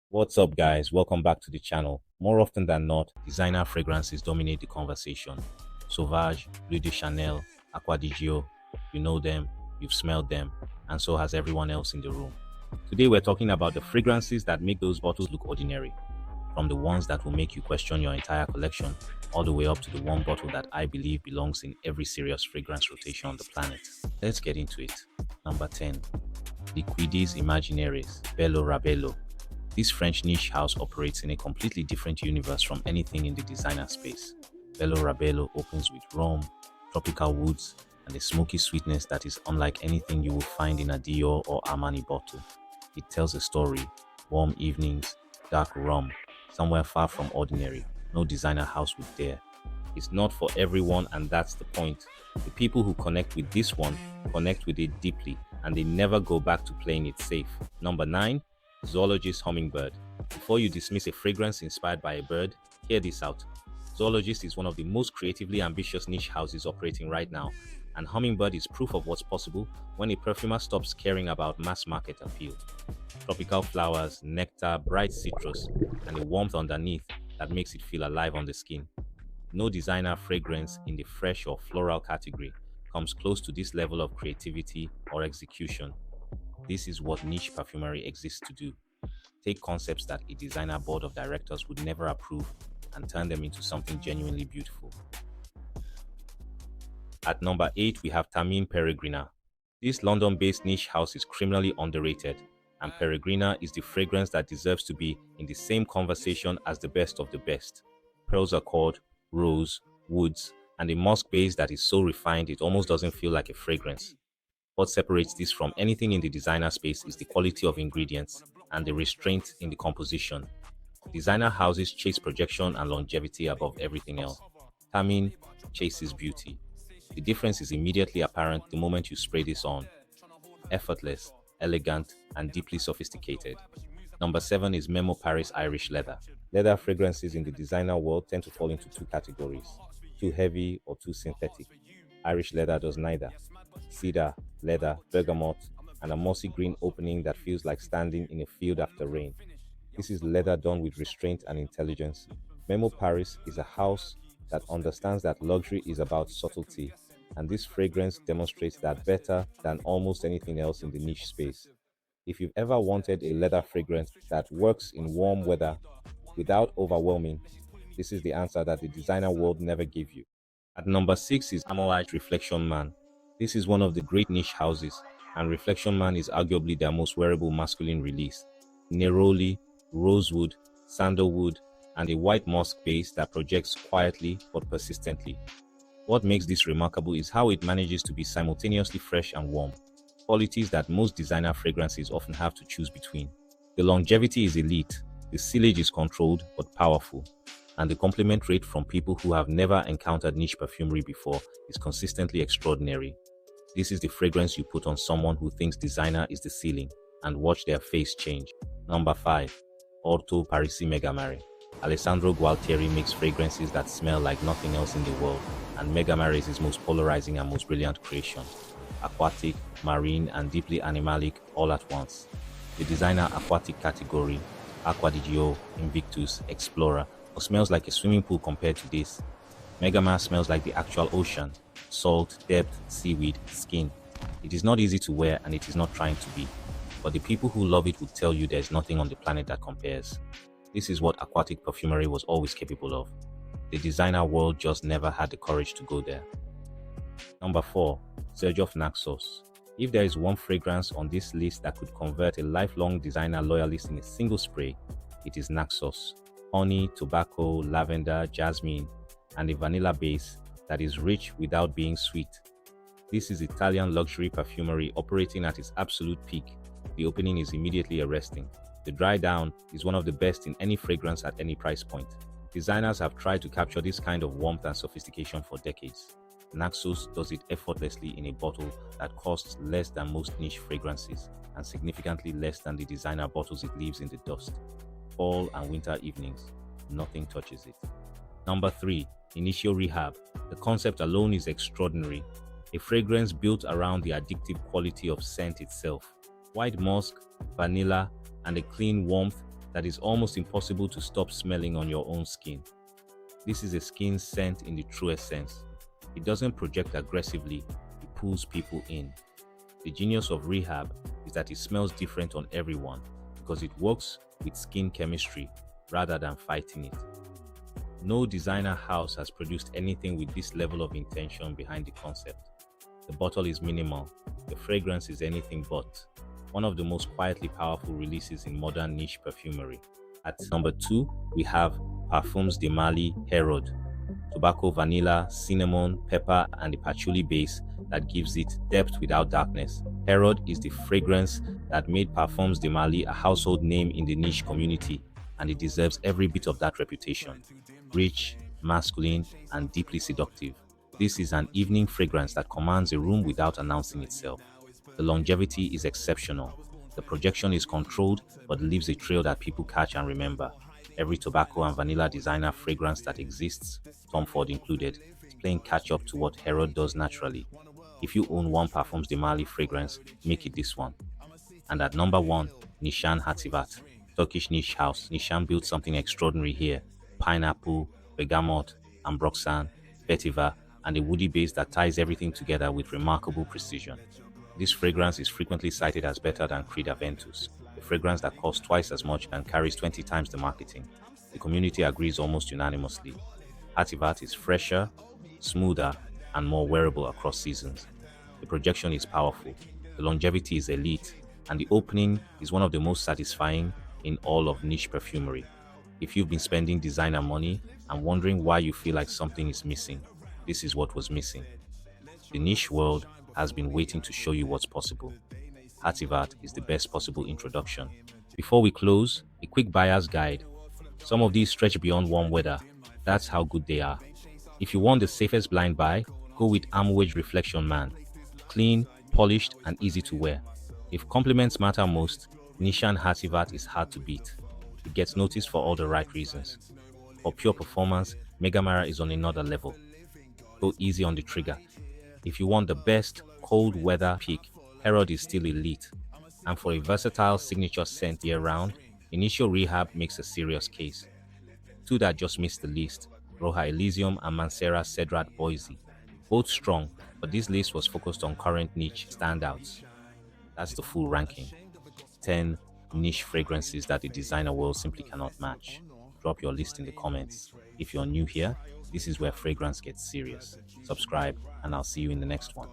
What's up, guys? Welcome back to the channel. More often than not, designer fragrances dominate the conversation. Sauvage, Bleu de Chanel, Acqua di Gio, you know them, you've smelled them, and so has everyone else in the room. Today, we're talking about the fragrances that make those bottles look ordinary, from the ones that will make you question your entire collection, all the way up to the one bottle that I believe belongs in every serious fragrance rotation on the planet. Let's get into it. Number 10. Liquidis Imaginaires, Bello Rabelo. This French niche house operates in a completely different universe from anything in the designer space. Bello Rabello opens with rum, tropical woods, and a smoky sweetness that is unlike anything you will find in a Dior or Armani bottle. It tells a story: warm evenings, dark rum, somewhere far from ordinary. No designer house would dare. It's not for everyone, and that's the point. The people who connect with this one connect with it deeply, and they never go back to playing it safe. Number 9. Zoologist Hummingbird. Before you dismiss a fragrance inspired by a bird, hear this out. Zoologist is one of the most creatively ambitious niche houses operating right now, and Hummingbird is proof of what's possible when a perfumer stops caring about mass market appeal. Tropical flowers, nectar, bright citrus, and a warmth underneath that makes it feel alive on the skin. No designer fragrance in the fresh or floral category comes close to this level of creativity or execution. This is what niche perfumery exists to do: take concepts that a designer board of directors would never approve and turn them into something genuinely beautiful. At number 8, we have Thameen Peregrina. This London-based niche house is criminally underrated, and Peregrina is the fragrance that deserves to be in the same conversation as the best of the best. Pearls accord, rose, woods, and a musk base that is so refined it almost doesn't feel like a fragrance. What separates this from anything in the designer space is the quality of ingredients and the restraint in the composition. Designer houses chase projection and longevity above everything else. Thameen chases beauty. The difference is immediately apparent the moment you spray this on. Effortless, elegant, and deeply sophisticated. Number 7 is Memo Paris Irish Leather. Leather fragrances in the designer world tend to fall into two categories: too heavy or too synthetic. Irish leather does neither. Cedar, leather, bergamot, and a mossy green opening that feels like standing in a field after rain. This is leather done with restraint and intelligence. Memo Paris is a house that understands that luxury is about subtlety, and this fragrance demonstrates that better than almost anything else in the niche space. If you've ever wanted a leather fragrance that works in warm weather without overwhelming, this is the answer that the designer world never gave you. At number 6 is Amouage Reflection Man. This is one of the great niche houses, and Reflection Man is arguably their most wearable masculine release. Neroli, rosewood, sandalwood, and a white musk base that projects quietly but persistently. What makes this remarkable is how it manages to be simultaneously fresh and warm, qualities that most designer fragrances often have to choose between. The longevity is elite, the sillage is controlled but powerful, and the compliment rate from people who have never encountered niche perfumery before is consistently extraordinary. This is the fragrance you put on someone who thinks designer is the ceiling, and watch their face change. Number 5. Orto Parisi Megamare. Alessandro Gualtieri makes fragrances that smell like nothing else in the world, and Megamare is his most polarizing and most brilliant creation. Aquatic, marine, and deeply animalic all at once. The designer aquatic category, Acqua di Gio, Invictus, Explorer, smells like a swimming pool compared to this. Megamare smells like the actual ocean: salt, depth, seaweed, skin. It is not easy to wear, and it is not trying to be, but the people who love it will tell you there's nothing on the planet that compares. This is what aquatic perfumery was always capable of. The designer world just never had the courage to go there. Number 4. xerjoff Naxos. If there is one fragrance on this list that could convert a lifelong designer loyalist in a single spray, it is Naxos. Honey, tobacco, lavender, jasmine, and a vanilla base that is rich without being sweet. This is Italian luxury perfumery operating at its absolute peak. The opening is immediately arresting. The dry down is one of the best in any fragrance at any price point. Designers have tried to capture this kind of warmth and sophistication for decades. Naxos does it effortlessly in a bottle that costs less than most niche fragrances and significantly less than the designer bottles it leaves in the dust. Fall and winter evenings, nothing touches it. Number 3. Initio Rehab. The concept alone is extraordinary. A fragrance built around the addictive quality of scent itself. White musk, vanilla, and a clean warmth that is almost impossible to stop smelling on your own skin. This is a skin scent in the truest sense. It doesn't project aggressively, it pulls people in. The genius of rehab is that it smells different on everyone because it works with skin chemistry rather than fighting it. No designer house has produced anything with this level of intention behind the concept. The bottle is minimal, the fragrance is anything but. One of the most quietly powerful releases in modern niche perfumery. At number 2, we have Parfums de Mali Herod. Tobacco, vanilla, cinnamon, pepper, and the patchouli base that gives it depth without darkness. Herod is the fragrance that made Parfums de Mali a household name in the niche community, and it deserves every bit of that reputation. Rich, masculine, and deeply seductive. This is an evening fragrance that commands a room without announcing itself. The longevity is exceptional. The projection is controlled but leaves a trail that people catch and remember. Every tobacco and vanilla designer fragrance that exists, Tom Ford included, is playing catch up to what Herod does naturally. If you own one Parfums de Mali fragrance, make it this one. And at number 1, Nishane hacivat. Turkish niche house. Nishane built something extraordinary here. Pineapple, bergamot, ambroxan, vetiver, and a woody base that ties everything together with remarkable precision. This fragrance is frequently cited as better than Creed Aventus, a fragrance that costs twice as much and carries 20 times the marketing. The community agrees almost unanimously. Hacivat is fresher, smoother, and more wearable across seasons. The projection is powerful, the longevity is elite, and the opening is one of the most satisfying in all of niche perfumery. If you've been spending designer money and wondering why you feel like something is missing, this is what was missing. The niche world has been waiting to show you what's possible. Hacivat is the best possible introduction. Before we close, a quick buyer's guide. Some of these stretch beyond warm weather. That's how good they are. If you want the safest blind buy, go with Amouage Reflection Man. Clean, polished, and easy to wear. If compliments matter most, Nishane Hacivat is hard to beat. It gets noticed for all the right reasons. For pure performance, Megamare is on another level. Go easy on the trigger. If you want the best cold weather pick, Herod is still elite. And for a versatile signature scent year-round, Initio Rehab makes a serious case. Two that just missed the list, Roja Elysium and Mancera Cedrat Boise. Both strong, but this list was focused on current niche standouts. That's the full ranking. 10 niche fragrances that the designer world simply cannot match. Drop your list in the comments. If you're new here, this is where fragrance gets serious. Subscribe, and I'll see you in the next one.